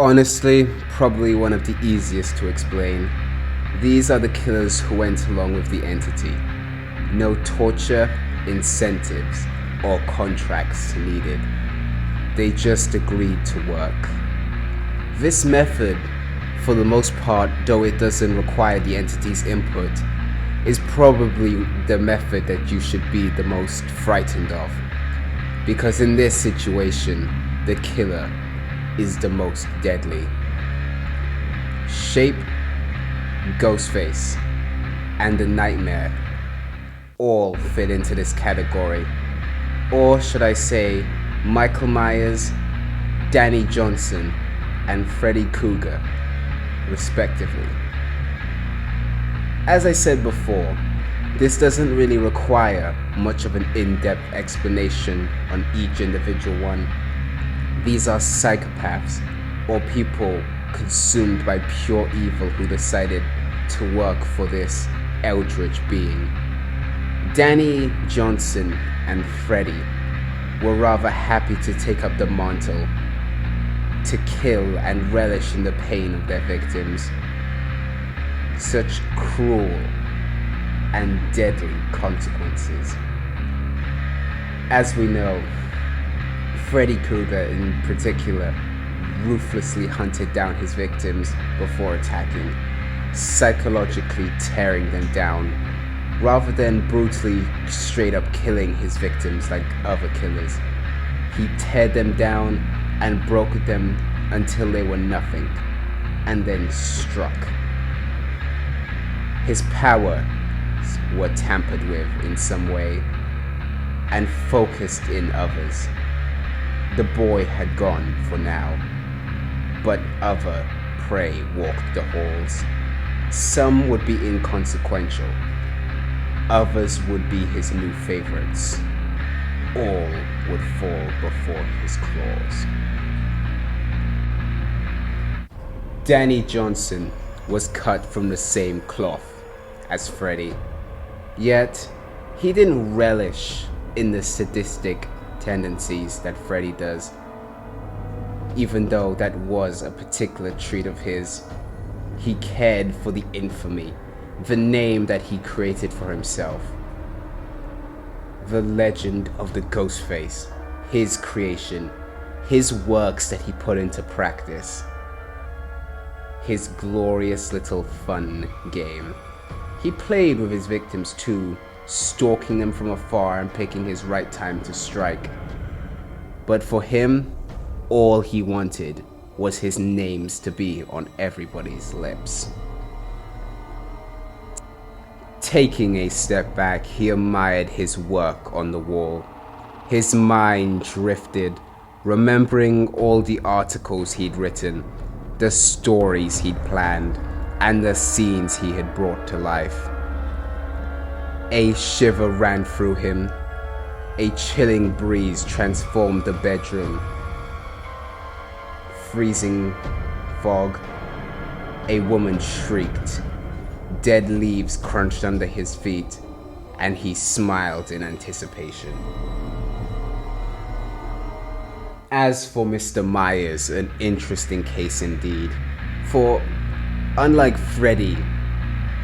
Honestly, probably one of the easiest to explain. These are the killers who went along with the entity. No torture, incentives, or contracts needed. They just agreed to work. This method, for the most part, though it doesn't require the entity's input, is probably the method that you should be the most frightened of. Because in this situation, the killer is the most deadly. Shape, Ghostface, and the Nightmare all fit into this category. Or should I say, Michael Myers, Danny Johnson, and Freddy Krueger, respectively. As I said before, this doesn't really require much of an in-depth explanation on each individual one. These are psychopaths or people consumed by pure evil who decided to work for this eldritch being. Danny Johnson and Freddy were rather happy to take up the mantle, to kill and relish in the pain of their victims. Such cruel and deadly consequences. As we know, Freddy Krueger in particular ruthlessly hunted down his victims before attacking, psychologically tearing them down, rather than brutally straight up killing his victims like other killers. He teared them down and broke them until they were nothing, and then struck. His powers were tampered with in some way and focused in others. The boy had gone for now, but other prey walked the halls. Some would be inconsequential, others would be his new favorites. All would fall before his claws. Danny Johnson was cut from the same cloth as Freddy, yet he didn't relish in the sadistic tendencies that Freddy does, even though that was a particular trait of his. He cared for the infamy, the name that he created for himself. The legend of the Ghostface, his creation, his works that he put into practice, his glorious little fun game. He played with his victims too, stalking them from afar and picking his right time to strike. But for him, all he wanted was his names to be on everybody's lips. Taking a step back, he admired his work on the wall. His mind drifted, remembering all the articles he'd written, the stories he'd planned, and the scenes he had brought to life. A shiver ran through him. A chilling breeze transformed the bedroom. Freezing fog. A woman shrieked. Dead leaves crunched under his feet, and he smiled in anticipation. As for Mr. Myers, an interesting case indeed. For unlike Freddy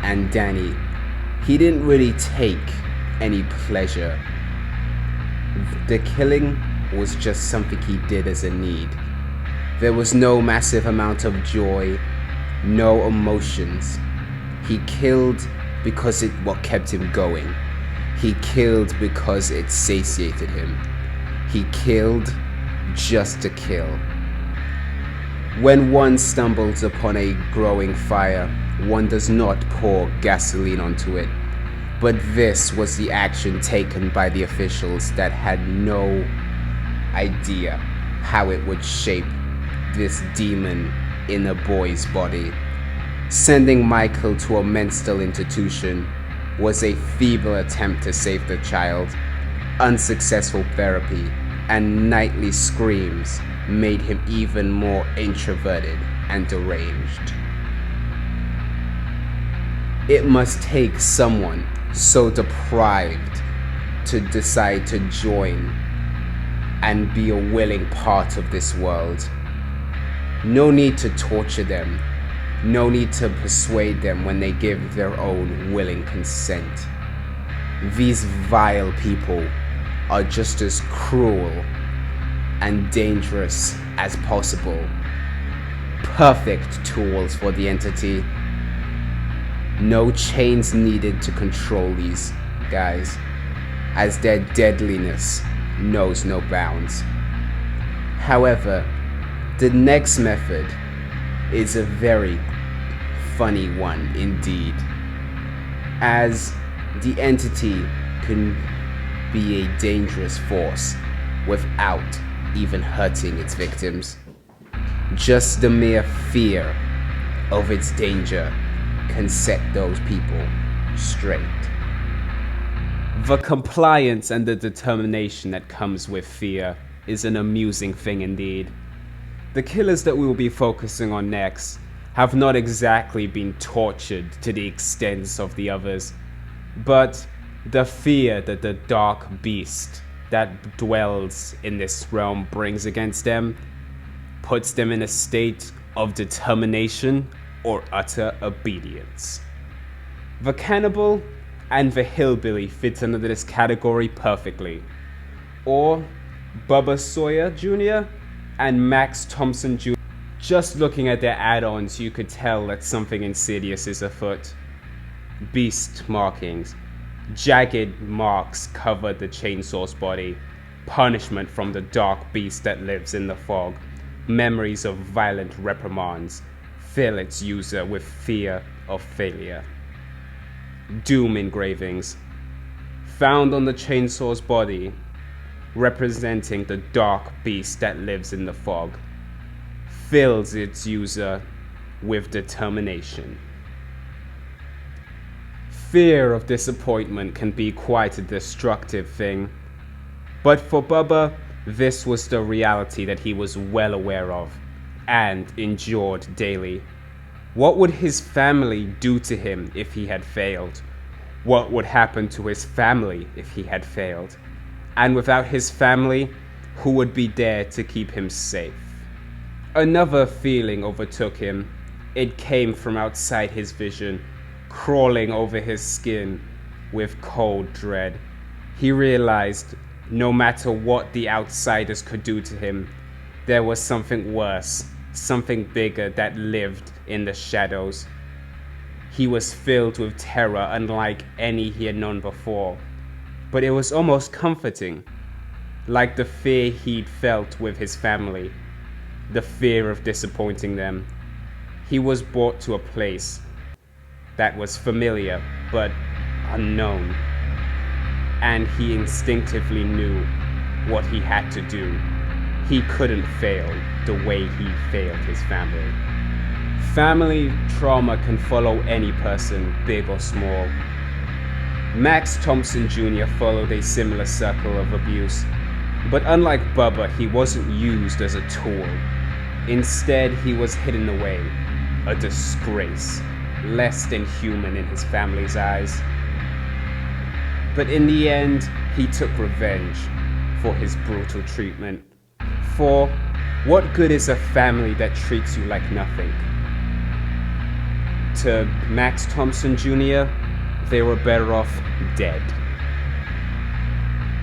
and Danny, he didn't really take any pleasure. The killing was just something he did as a need. There was no massive amount of joy, no emotions. He killed because it what kept him going. He killed because it satiated him. He killed just to kill. When one stumbles upon a growing fire, one does not pour gasoline onto it. But this was the action taken by the officials that had no idea how it would shape this demon in a boy's body. Sending Michael to a mental institution was a feeble attempt to save the child. Unsuccessful therapy and nightly screams made him even more introverted and deranged. It must take someone so deprived to decide to join and be a willing part of this world. No need to torture them. No need to persuade them when they give their own willing consent. These vile people are just as cruel and dangerous as possible. Perfect tools for the entity. No chains needed to control these guys, as their deadliness knows no bounds. However, the next method is a very funny one indeed, as the entity can be a dangerous force without even hurting its victims. Just the mere fear of its danger can set those people straight. The compliance and the determination that comes with fear is an amusing thing indeed. The killers that we will be focusing on next have not exactly been tortured to the extent of the others, but the fear that the dark beast that dwells in this realm brings against them puts them in a state of determination or utter obedience. The cannibal and the hillbilly fit under this category perfectly, or Bubba Sawyer Jr. and Max Thompson Jr. Just looking at their add-ons, you could tell that something insidious is afoot. Beast markings. Jagged marks cover the chainsaw's body. Punishment from the dark beast that lives in the fog. Memories of violent reprimands fill its user with fear of failure. Doom engravings. Found on the chainsaw's body, representing the dark beast that lives in the fog, fills its user with determination. Fear of disappointment can be quite a destructive thing, but for Bubba, this was the reality that he was well aware of and endured daily. What would his family do to him if he had failed? What would happen to his family if he had failed? And without his family, who would be there to keep him safe? Another feeling overtook him. It came from outside his vision, crawling over his skin with cold dread. He realized no matter what the outsiders could do to him, there was something worse, something bigger that lived in the shadows. He was filled with terror unlike any he had known before, but it was almost comforting, like the fear he'd felt with his family, the fear of disappointing them. He was brought to a place that was familiar but unknown, and he instinctively knew what he had to do. He couldn't fail the way he failed his family. Family trauma can follow any person, big or small. Max Thompson Jr. followed a similar circle of abuse, but unlike Bubba, he wasn't used as a tool. Instead, he was hidden away, a disgrace, less than human in his family's eyes. But in the end, he took revenge for his brutal treatment. For what good is a family that treats you like nothing? To Max Thompson Jr., they were better off dead.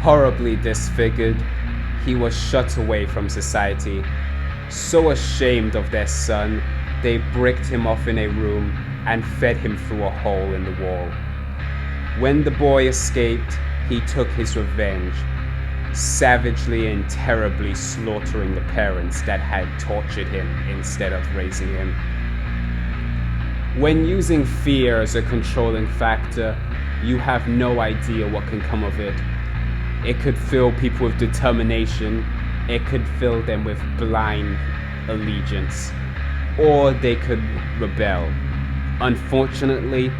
Horribly disfigured, he was shut away from society. So ashamed of their son, they bricked him off in a room and fed him through a hole in the wall. When the boy escaped, he took his revenge, savagely and terribly slaughtering the parents that had tortured him instead of raising him. When using fear as a controlling factor, you have no idea what can come of it. It could fill people with determination, it could fill them with blind allegiance, or they could rebel. Unfortunately,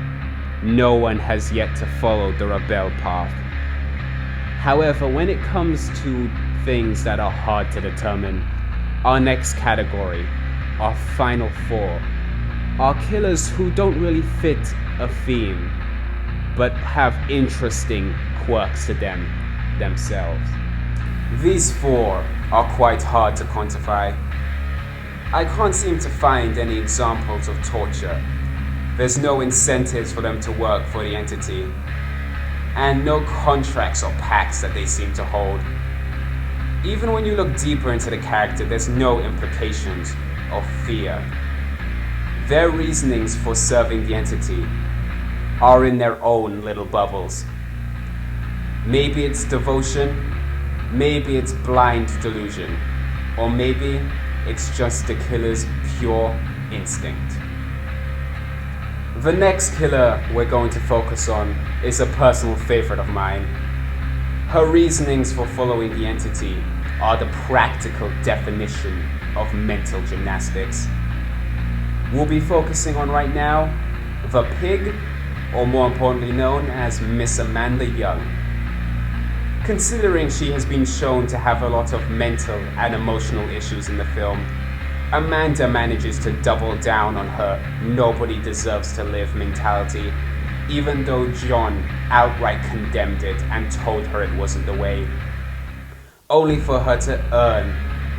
no one has yet to follow the rebel path. However, when it comes to things that are hard to determine, our next category, our final four, are killers who don't really fit a theme, but have interesting quirks to them themselves. These four are quite hard to quantify. I can't seem to find any examples of torture. There's no incentives for them to work for the entity, and no contracts or pacts that they seem to hold. Even when you look deeper into the character, there's no implications of fear. Their reasonings for serving the entity are in their own little bubbles. Maybe it's devotion, maybe it's blind delusion, or maybe it's just the killer's pure instinct. The next killer we're going to focus on is a personal favorite of mine. Her reasonings for following the entity are the practical definition of mental gymnastics. We'll be focusing on right now the pig, or more importantly known as Miss Amanda Young. Considering she has been shown to have a lot of mental and emotional issues in the film, Amanda manages to double down on her nobody deserves to live mentality, even though John outright condemned it and told her it wasn't the way, only for her to earn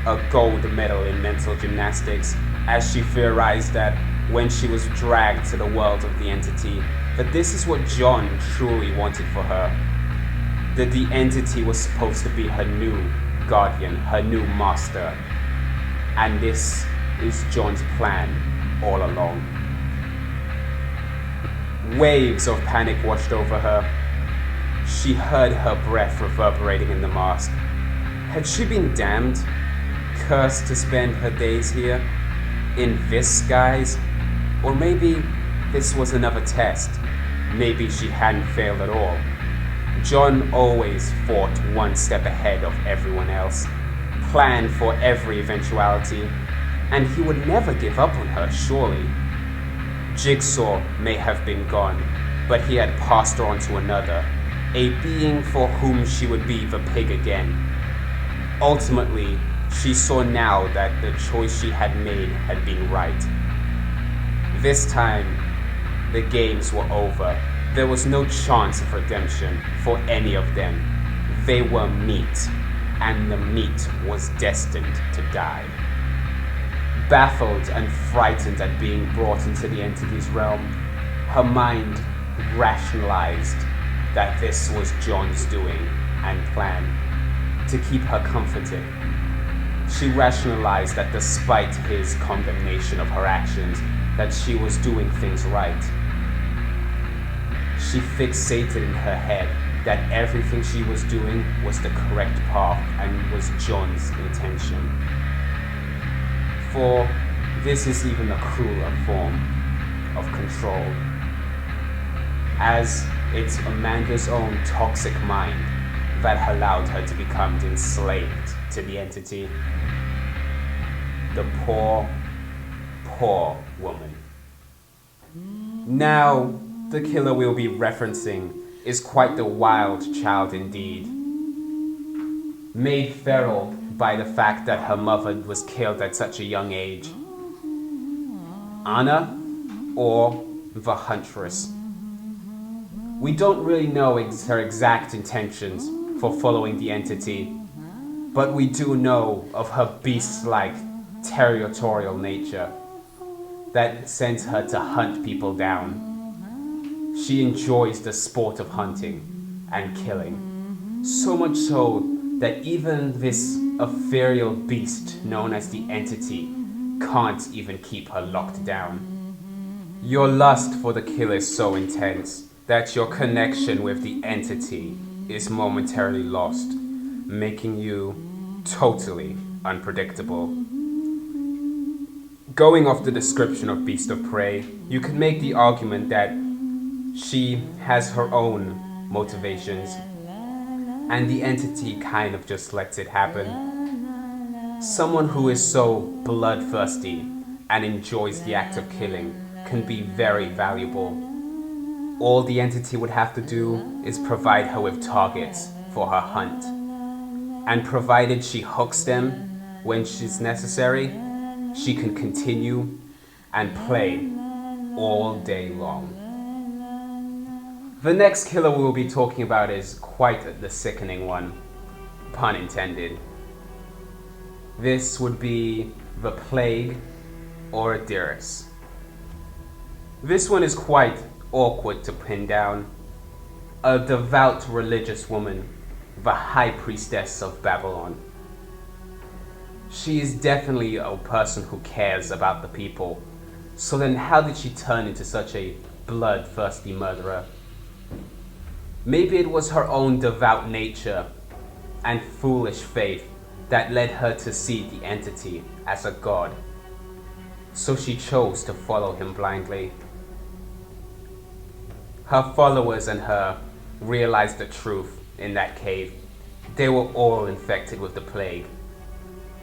a gold medal in mental gymnastics, as she theorized that when she was dragged to the world of the entity, that this is what John truly wanted for her. That the entity was supposed to be her new guardian, her new master. And this is John's plan all along. Waves of panic washed over her. She heard her breath reverberating in the mask. Had she been damned, cursed to spend her days here, in this guise? Or maybe this was another test. Maybe she hadn't failed at all. John always fought one step ahead of everyone else, planned for every eventuality, and he would never give up on her, surely. Jigsaw may have been gone, but he had passed her on to another, a being for whom she would be the pig again. Ultimately, she saw now that the choice she had made had been right. This time, the games were over. There was no chance of redemption for any of them. They were meat, and the meat was destined to die. Baffled and frightened at being brought into the entity's realm, her mind rationalized that this was John's doing and plan to keep her comforted. She rationalized that despite his condemnation of her actions, that she was doing things right. She fixated in her head that everything she was doing was the correct path and was John's intention. For this is even a crueler form of control, as it's Amanda's own toxic mind that allowed her to become enslaved to the entity. The poor, poor woman. Now, the killer we'll be referencing is quite the wild child indeed. Made feral by the fact that her mother was killed at such a young age. Anna, or the Huntress. We don't really know her exact intentions for following the entity, but we do know of her beast-like territorial nature that sends her to hunt people down. She enjoys the sport of hunting and killing, so much so that even this ethereal beast known as the entity can't even keep her locked down. Your lust for the kill is so intense that your connection with the entity is momentarily lost, making you totally unpredictable. Going off the description of Beast of Prey, you can make the argument that she has her own motivations, and the entity kind of just lets it happen. Someone who is so bloodthirsty and enjoys the act of killing can be very valuable. All the entity would have to do is provide her with targets for her hunt, and provided she hooks them when she's necessary, she can continue and play all day long. The next killer we will be talking about is quite the sickening one, pun intended. This would be the plague, or Adiris. This one is quite awkward to pin down. A devout religious woman, the high priestess of Babylon. She is definitely a person who cares about the people. So then how did she turn into such a bloodthirsty murderer? Maybe it was her own devout nature and foolish faith that led her to see the entity as a god. So she chose to follow him blindly. Her followers and her realized the truth in that cave. They were all infected with the plague.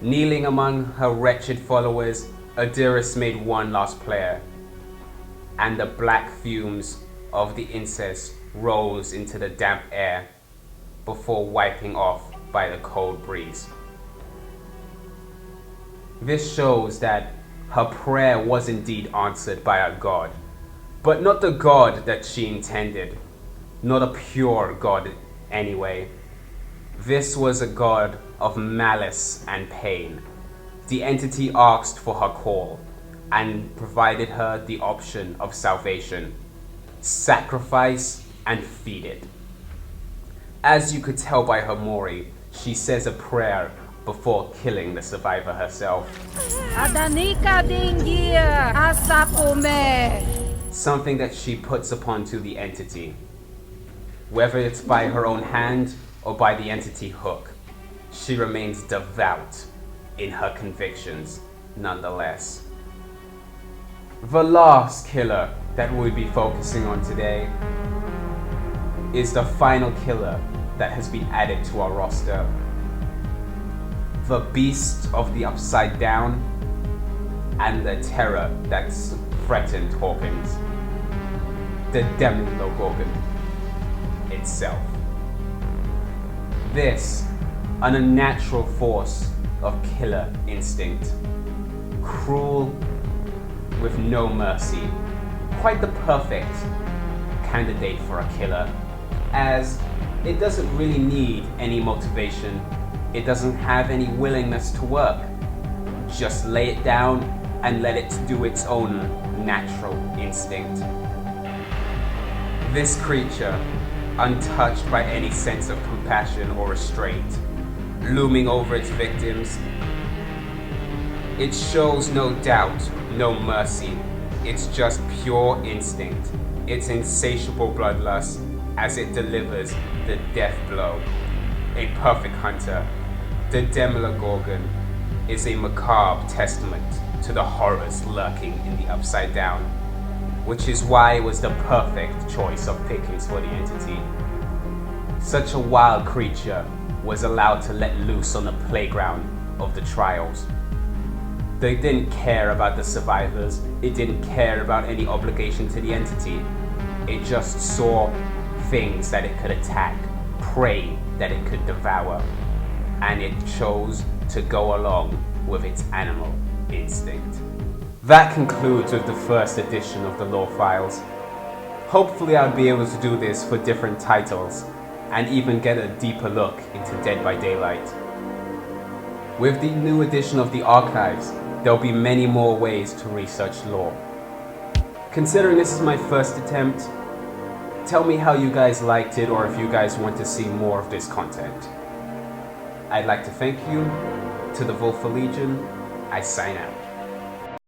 Kneeling among her wretched followers, Adiris made one last prayer, and the black fumes of the incense rose into the damp air before wiping off by the cold breeze. This shows that her prayer was indeed answered by a god, but not the god that she intended, not a pure god anyway. This was a god of malice and pain. The entity asked for her call and provided her the option of salvation: sacrifice and feed it. As you could tell by her mori, she says a prayer before killing the survivor herself. Something that she puts upon to the entity. Whether it's by her own hand or by the entity hook, she remains devout in her convictions nonetheless. The last killer that we'll be focusing on today is the final killer that has been added to our roster. The beast of the Upside Down and the terror that's threatened Hawkins. The Demogorgon itself. This, an unnatural force of killer instinct. Cruel, with no mercy. Quite the perfect candidate for a killer, as it doesn't really need any motivation. It doesn't have any willingness to work. Just lay it down and let it do its own natural instinct. This creature, untouched by any sense of compassion or restraint, looming over its victims, it shows no doubt, no mercy. It's just pure instinct. It's insatiable bloodlust as it delivers the death blow. A perfect hunter, the Demogorgon is a macabre testament to the horrors lurking in the Upside Down, which is why it was the perfect choice of pickings for the entity. Such a wild creature was allowed to let loose on the playground of the trials. They didn't care about the survivors, it didn't care about any obligation to the entity. It just saw things that it could attack, prey that it could devour, and it chose to go along with its animal instinct. That concludes with the first edition of the Lore Files. Hopefully I'll be able to do this for different titles, and even get a deeper look into Dead by Daylight. With the new edition of the archives, there'll be many more ways to research lore. Considering this is my first attempt, tell me how you guys liked it or if you guys want to see more of this content. I'd like to thank you. To the Volfa Legion, I sign out.